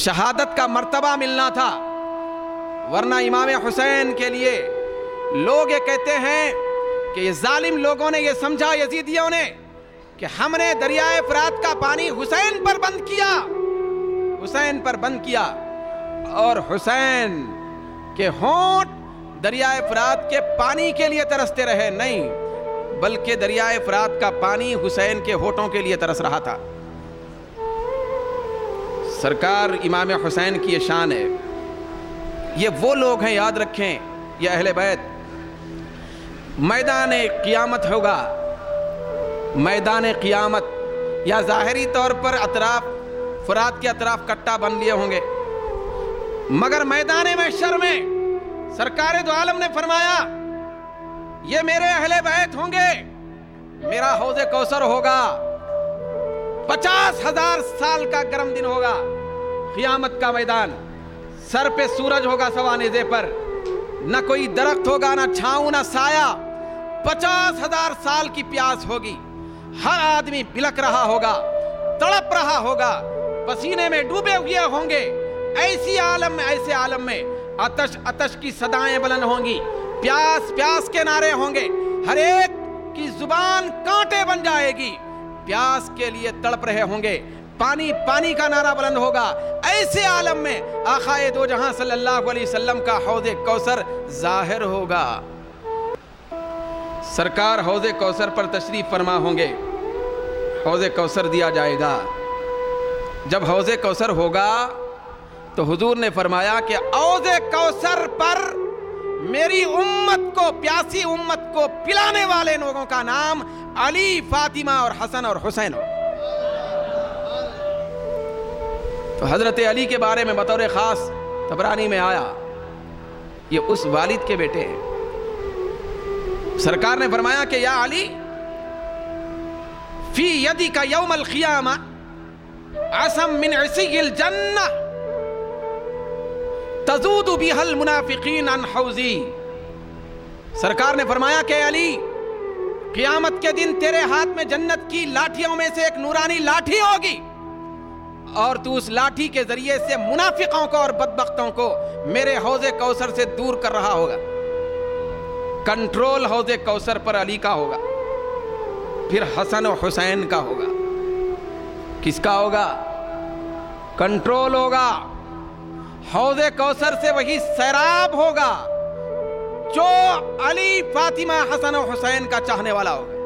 شہادت کا مرتبہ ملنا تھا، ورنہ امام حسین کے لیے لوگ یہ کہتے ہیں کہ یہ ظالم لوگوں نے یہ سمجھا، یزیدیوں نے، کہ ہم نے دریائے فرات کا پانی حسین پر بند کیا، حسین پر بند کیا، اور حسین کے ہونٹ دریائے فرات کے پانی کے لیے ترستے رہے، نہیں بلکہ دریائے فرات کا پانی حسین کے ہونٹوں کے لیے ترس رہا تھا۔ سرکار امام حسین کی یہ شان ہے۔ یہ وہ لوگ ہیں، یاد رکھیں، یہ اہل بیت۔ میدان قیامت ہوگا، میدان قیامت، یا ظاہری طور پر اطراف فرات کے اطراف کٹا بن لیے ہوں گے، مگر میدان محشر میں سرکار دو عالم نے فرمایا یہ میرے اہل بیت ہوں گے، میرا حوض کوثر ہوگا، 50,000 سال کا گرم دن ہوگا، قیامت کا میدان، سر پہ سورج ہوگا سوانیزے پر، نہ کوئی درخت ہوگا، نہ چھاؤں نہ سایہ، 50,000 سال کی پیاس ہوگی، ہر آدمی بلک رہا ہوگا، تڑپ رہا ہوگا، پسینے میں ڈوبے ہوئے ہوں گے، ایسے عالم میں آتش آتش کی صدائیں بلند ہوں گی، پیاس پیاس کے نعرے ہوں گے، ہر ایک کی زبان کانٹے بن جائے گی، پیاس کے لیے تڑپ رہے ہوں گے، پانی پانی کا نعرہ بلند ہوگا۔ ایسے عالم میں آقائے دو جہاں صلی اللہ علیہ وسلم کا حوض کوثر ظاہر ہوگا۔ سرکار حوض کوثر پر تشریف فرما ہوں گے، حوض کوثر دیا جائے گا۔ جب حوض کوثر ہوگا تو حضور نے فرمایا کہ حوض کوثر پر میری امت کو، پیاسی امت کو پلانے والے لوگوں کا نام علی، فاطمہ اور حسن اور حسین ہو۔ تو حضرت علی کے بارے میں بطور خاص طبرانی میں آیا، یہ اس والد کے بیٹے ہیں۔ سرکار نے فرمایا کہ یا علی، فی یدک یوم القیامہ عصم من عصی الجنہ تزود بها المنافقین عن حوضی۔ سرکار نے فرمایا کہ علی، قیامت کے دن تیرے ہاتھ میں جنت کی لاٹھیوں میں سے ایک نورانی لاٹھی ہوگی، اور تو اس لاٹھی کے ذریعے سے منافقوں کو اور بدبختوں کو میرے حوض کوثر سے دور کر رہا ہوگا۔ کنٹرول حوض کوثر پر علی کا ہوگا، پھر حسن و حسین کا ہوگا۔ کس کا ہوگا؟ کنٹرول ہوگا، حوض کوثر سے وہی سیراب ہوگا جو علی، فاطمہ، حسن و حسین کا چاہنے والا ہوگا۔